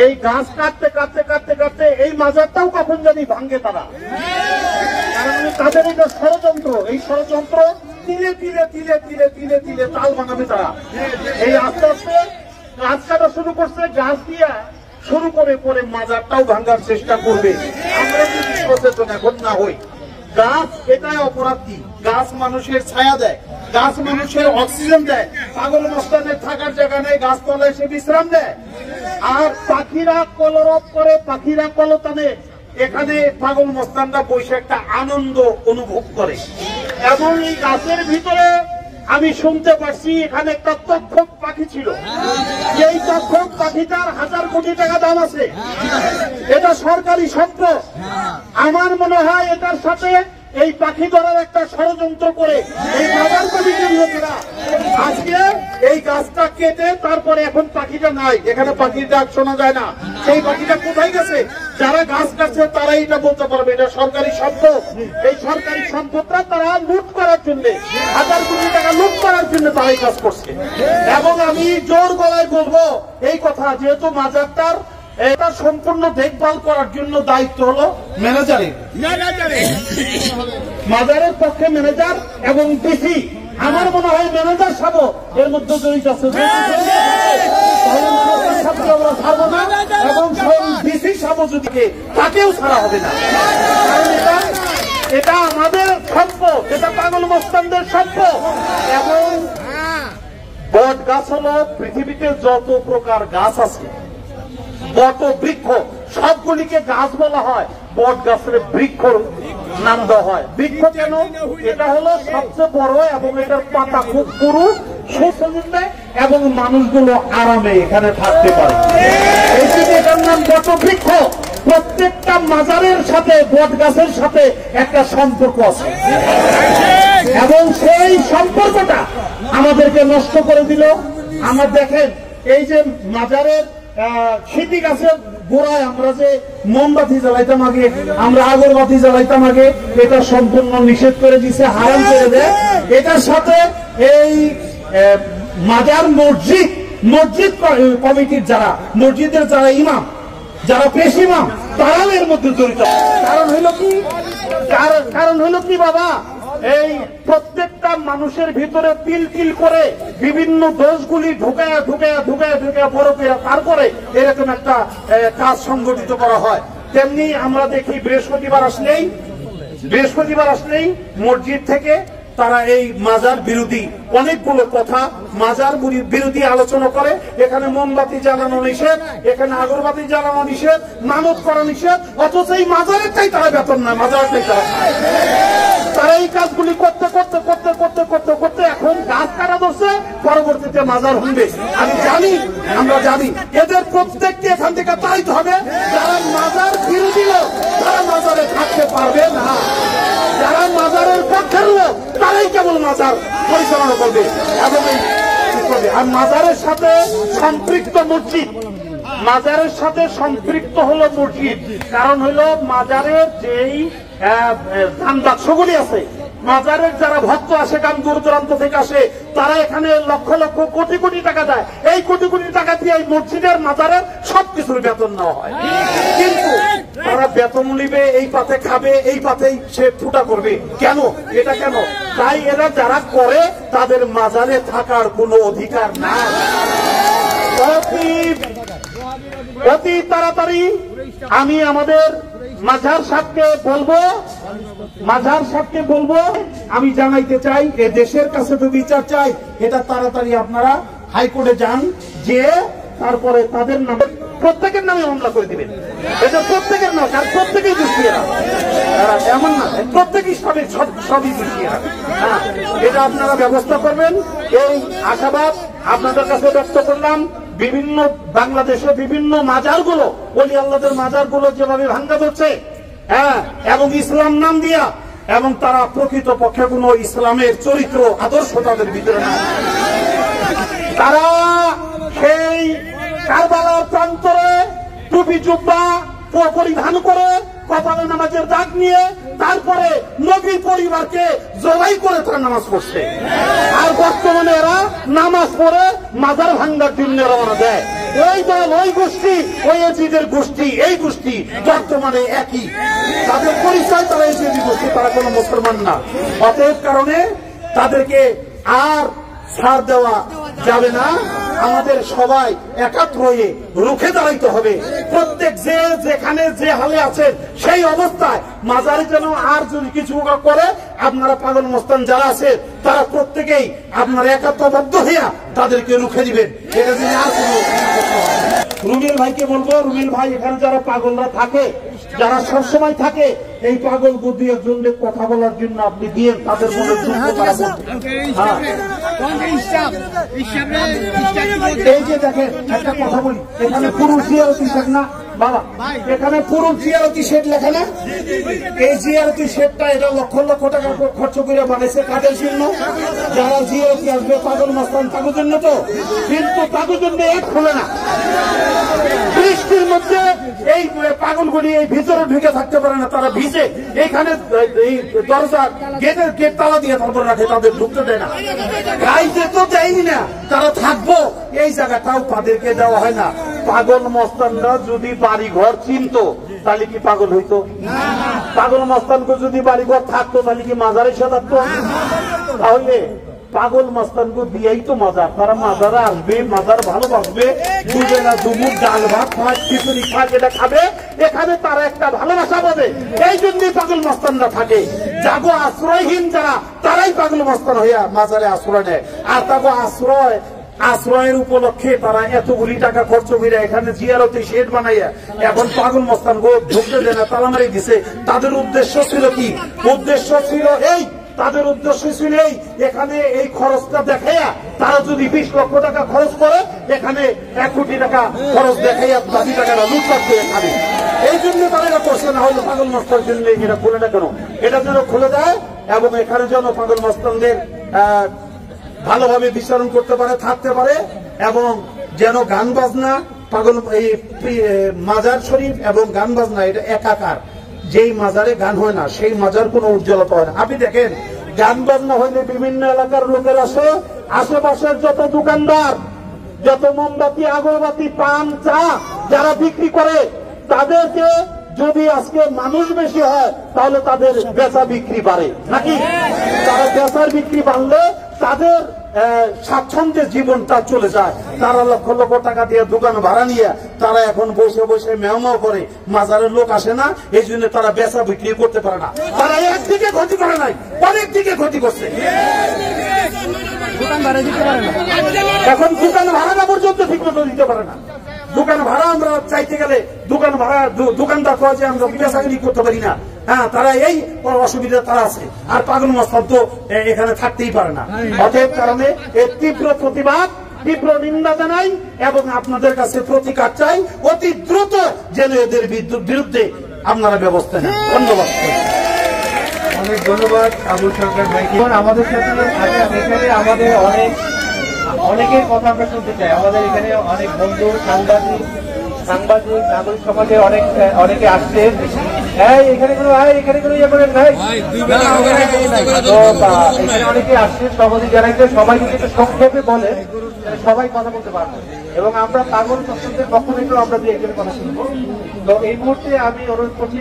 এই গাছ কাটতে কাটতে কাটতে কাটতে এই মাজারটাও কখন জানি ভাঙ্গে তারা, কারণ তাদের এটা ষড়যন্ত্র। এই ষড়যন্ত্র তিলে তিলে তিলে তিলে তিলে তিলে তাল বানাবে তারা। এই আস্তে আস্তে গাছ কাটা শুরু করছে, গাছ দিয়া শুরু করে পরে মাজারটাও ভাঙ্গার চেষ্টা করবে। আমরা যদি সচেতন এখন না হই। গাছ এটাই অপরাধ কি? গাছ মানুষের ছায়া দেয়, গাছ মানুষের অক্সিজেন দেয়, পাগল মস্তানের থাকার জায়গা নেই, গাছতলায় এসে বিশ্রাম দেয়। আর পাখিরা কলরব করে, পাখিরা কলতানে এখানে পাগল মস্তানরা বসে একটা আনন্দ অনুভব করে। এবং এই গাছের ভিতরে আমি শুনতে পারছি এখানে একটা তক্ষক পাখি ছিল। এই তক্ষক পাখিটার 1000 কোটি টাকা দাম আছে। এটা সরকারি সম্পদ। আমার মনে হয় এটার সাথে এই পাখি ধরার একটা ষড়যন্ত্র করে এই বাবার কমিটির লোকেরা আজকে এই গাছটা কেটে তারপরে এখন পাখিটা নাই, এখানে পাখির ডাক শোনা যায় না। সেই পাখিটা কোথায় গেছে? যারা গাছ কাটছে তারাই এটা বলতে পারবে। এটা সরকারি সম্পদ। এই সরকারি সম্পদটা তারা লুট করার জন্য, 1000 কোটি টাকা লুট করার জন্য তারাই কাজ করছে। এবং আমি জোর গলায় বলবো এই কথা, যেহেতু মাজারটার এটা সম্পূর্ণ দেখভাল করার জন্য দায়িত্ব হলো ম্যানেজারের, মাজারের পক্ষে ম্যানেজার এবং ডিসি। আমার মনে হয় ম্যানেজার সাহেব এর মধ্যে জড়িত আছে, ছাড়বো না। এবং ডিসি সাহেব যদি তাকেও ছাড়া হবে না, কারণ এটা আমাদের সম্পদ, এটা পাগল মস্তানদের সম্পদ। এবং বট গাছ হলো পৃথিবীতে যত প্রকার গাছ আছে, বট বৃক্ষ সবগুলিকে গাছ বলা হয়, বট গাছের বৃক্ষ নাম দেওয়া হয়। বৃক্ষ কেন? এটা হলো সবচেয়ে বড় এবং এটার পাতা খুব পুরু, সুসজ্জিত এবং মানুষগুলো আরামে এখানে থাকতে পারে। এই জন্য এটার নাম বট বৃক্ষ। প্রত্যেকটা মাজারের সাথে বট গাছের সাথে একটা সম্পর্ক আছে এবং সেই সম্পর্কটা আমাদেরকে নষ্ট করে দিল। আমরা দেখেন এই যে মাজারের সিদ্ধি গাছের গোড়ায় আমরা যে মোমবাতি জ্বালাইতাম আগে, আমরা আগরবাতি জ্বালাইতাম আগে, এটা সম্পূর্ণ নিষেধ করে দিছে, হারাম করে দেয়। এটার সাথে এই মাজার মসজিদ কমিটির যারা, মসজিদের যারা ইমাম, যারা পেশ ইমাম, তারাও এর মধ্যে জড়িত। কারণ হইল কি বাবা, এই প্রত্যেকটা মানুষের ভিতরে তিল তিল করে বিভিন্ন দোষগুলি ঢুকায়া ঢুকায়া ঢুকায়া ঢুকায়া বড় করে তারপরে এরকম একটা কাজ সংগঠিত করা হয়। তেমনি আমরা দেখি বৃহস্পতিবার আসলেই মসজিদ থেকে তারা এই মাজার বিরোধী অনেকগুলো কথা, মাজার বিরোধী আলোচনা করে। এখানে মোমবাতি জ্বালানো নিষেধ, এখানে আগরবাতি জ্বালানো নিষেধ, নামত করা নিষেধ, অথচ এই মাজারেরটাই তারা বেতন না, মাজারটাই তারা এই কাজগুলি করতে করতে করতে করতে করতে করতে এখন গাছ কাটা ধরছে, পরবর্তীতে মাজার হবে। আমরা জানি এদের প্রত্যেককে এখান থেকে তাড়াইতে হবে। যারা মাজার বিরোধী লোক তারা মাজারে থাকতে পারবে না, যারা মাজারের পক্ষের লোক তারাই কেবল মাজার পরিচালনা করবে। এবং আর মাজারের সাথে সম্পৃক্ত মসজিদ, মাজারের সাথে সম্পৃক্ত হলো মসজিদ। কারণ হলো মাজারের যেই দান বাক্সগুলি আছে, মাজারের যারা ভক্ত আসে, গান দূর দূরান্ত থেকে আসে, তারা এখানে লক্ষ লক্ষ কোটি কোটি টাকা দেয়। এই কোটি কোটি টাকা দিয়ে এই মসজিদের মাজারের সবকিছুর বেতন নেওয়া হয়। কিন্তু তারা বেতন নিবে, এই পাতে খাবে, এই পাতেই সে ফুটা করবে। কেন? এটা কেন? তাই এরা যারা করে তাদের মাজারে থাকার কোনো অধিকার নাই। অতি তাড়াতাড়ি আমি আমাদের মাজার সাহেবকে বলবো, আমি জানাইতে চাই এ দেশের কাছে তো বিচার চাই, এটা তাড়াতাড়ি আপনারা হাইকোর্টে যান, যে তারপরে তাদের নামে প্রত্যেকের নামে মামলা করে দিবেন। এটা প্রত্যেকের নাম, কারণ প্রত্যেকেই দুষ্কৃতীরা, এমন না প্রত্যেকেই সবই দুষ্কৃতীরা। এটা আপনারা ব্যবস্থা করবেন, এই আশাবাদ আপনাদের কাছে ব্যক্ত করলাম। বিভিন্ন বাংলাদেশে বিভিন্ন মাজারগুলো, ওলি আল্লাহদের মাজারগুলো যেভাবে ভাঙ্গা ধরছে, এবং ইসলাম নাম দিয়া, এবং তারা প্রকৃত পক্ষে কোন ইসলামের চরিত্র আদর্শ তাদের ভিতরে না। তারা সেই কারবালার প্রান্তরে টুপি জুব্বা পরিধান করে, কপালে নামাজের দাগ নিয়ে, তারপরে নবীর পরিবারকে জবাই করে তারা নামাজ পড়ছে। আর বর্তমানে এরা নামাজ পড়ে মাজার ভাঙ্গার জন্য রওনা দেয়। ওই দল ওই গোষ্ঠী ওই এজিদের গোষ্ঠী এই গোষ্ঠী বর্তমানে একই, তাদের পরিচয় তারা এজিদি গোষ্ঠী, তারা কোনো মুসলমান না। অতএব কারণে তাদেরকে আর ছাড় দেওয়া যাবে না। আমাদের সবাই একাত্র হয়ে রুখে দাঁড়াইতে হবে। প্রত্যেক যে যেখানে যে হালে আছেন সেই অবস্থায় মাজারে যেন আর যদি কিছু করে আপনারা পাগল মস্তান যারা আছে তারা প্রত্যেকেই আপনারা একাত্রবদ্ধ হইয়া তাদেরকে রুখে দিবেন। এটা যদি আর কোনো রুমিল ভাইকে বলবো, রুমিল ভাই এখানে যারা পাগলরা থাকে, যারা সবসময় থাকে, এই পাগল বুদ্ধি একজনকে কথা বলার জন্য আপনি দিয়ে তাদের মনে এই যে দেখেন একটা কথা বলি, এখানে পুরুষ জিয়ারতি শেখ না বাবা, এখানে পুরুষ জিয়ারতি শেখ লেখা না? এই জিয়ারতি শেখটা এটা লক্ষ লক্ষ টাকা খরচ করে বানাইছে কাদের জন্য? যারা জিয়ারতি আসবে পাগল মাস্তান তাদের জন্য তো, কিন্তু তাদের জন্য এক খোলে না। বৃষ্টির মধ্যে এই পাগলগুলি এই ভিতরে ঢুকে থাকতে পারে না, তারা ভিজে এইখানে এই দরজা গেটের গেট তালা দিয়ে তারপর রাখে, তাদের ঢুকতে দেয় না। গাইতে তো দেয়নি না, তারা থাকবো এই জায়গাটাও তাদেরকে দেওয়া হয় না। পাগল মস্তানরা যদি বাড়ি ঘর চিনতো তাহলে কি পাগল হইতো? পাগল মস্তানকে যদি বাড়ি ঘর থাকতো তাহলে কি মাজারে সাজাতো? তাহলে পাগল মস্তানকে দিয়েই তো মাজার, তারা মাজারে আসবে, মাজার ভালোবাসবে, দুবেলা দুমুখ ডাল ভাত খায়, খিচুড়ি খায়, যেটা খাবে এখানে তারা একটা ভালোবাসা পাবে। এই জন্যই পাগল মস্তানরা থাকে। যাগো আশ্রয়হীন যারা তারাই পাগল মস্তান হইয়া মাজারে আশ্রয় নেয়। আর তাগো আশ্রয়ের উপলক্ষে তারা এতগুলি টাকা খরচ করে এখানে জিয়ারতে শেড বানাইয়া এখন পাগল মস্তান গো ঢুকতে দেয় না, তালা মারি দিছে। তাদের উদ্দেশ্য ছিল কি? উদ্দেশ্য ছিল এই, তাদের উদ্দেশ্য ছিল এই, এখানে এই খরচটা দেখাইয়া তারা যদি 20 লক্ষ টাকা খরচ করে এখানে 1 কোটি টাকা খরচ দেখাইয়া বাকি টাকাটা লুটপাট করে খাবে। এই জন্য তারা এটা করছে। না হলে পাগল মস্তান জন্য এটা খুলে না কেন? এটা যেন খুলে দেয় এবং এখানে যেন পাগল মস্তানদের ভালোভাবে বিচরণ করতে পারে, থাকতে পারে, এবং যেন গান বাজনা পাগল এই মাজার শরীফ এবং গান বাজনা এটা একাকার। যেই মাজারে গান হয় না সেই মাজার কোনো উজ্জ্বলতা হয় না। আপনি দেখেন গান বাজনা হইলে বিভিন্ন এলাকার লোকের আসে, আশেপাশের যত দোকানদার, যত মোমবাতি আগরবাতি পান চা যারা বিক্রি করে তাদেরকে যদি আজকে মানুষ বেশি হয় তাহলে তাদের বেচা বিক্রি বাড়ে নাকি? তারা বেচার বিক্রি বাড়লে তাদের স্বাচ্ছন্দ্যের জীবনটা চলে যায়। তারা লক্ষ লক্ষ টাকা দিয়ে দোকান ভাড়া নিয়ে তারা এখন বসে বসে মেও করে, মাজারের লোক আসে না, এই জন্য তারা বেচা বিক্রি করতে পারে না। তারা একদিকে ক্ষতি করে নাই, অনেক দিকে ক্ষতি করছে। এখন দোকান ভাড়াটা পর্যন্ত ঠিক মতো দিতে পারে না। দোকান ভাড়া আমরা চাইতে গেলে দোকান ভাড়া দোকানদার কয় যে আমরা বেচাকেনি করতে পারি না। হ্যাঁ, তারা এই অসুবিধা তারা আছে। আর পাগল মস্তান তো এখানে থাকতেই পারে না। অতএব কারণে এর তীব্র প্রতিবাদ, তীব্র নিন্দা জানাই এবং আপনাদের কাছে প্রতিকার চাই অতি দ্রুত যেন এদের বিরুদ্ধে আপনারা ব্যবস্থা নেন। ধন্যবাদ। অনেক ধন্যবাদ আবুল সরকার ভাইকে। আমাদের সাথে এখানে আমাদের অনেকের কথা আমরা শুনতে চাই। আমাদের এখানে অনেক বন্ধু, সাংবাদিক, নাগরিক সমাজের অনেকে আসছে। এখানে কোনো ইয়ে করেন ভাই, এখানে অনেকে আসছে সহজে জানাইতে। সবাই যদি একটু সংক্ষেপে বলে সবাই কথা বলতে পারবো এবং আমরা পাগল মস্তানদের পক্ষ থেকেও আমরা 2-1 জনের কথা শুনবো। তো এই মুহূর্তে আমি অনুরোধ করছি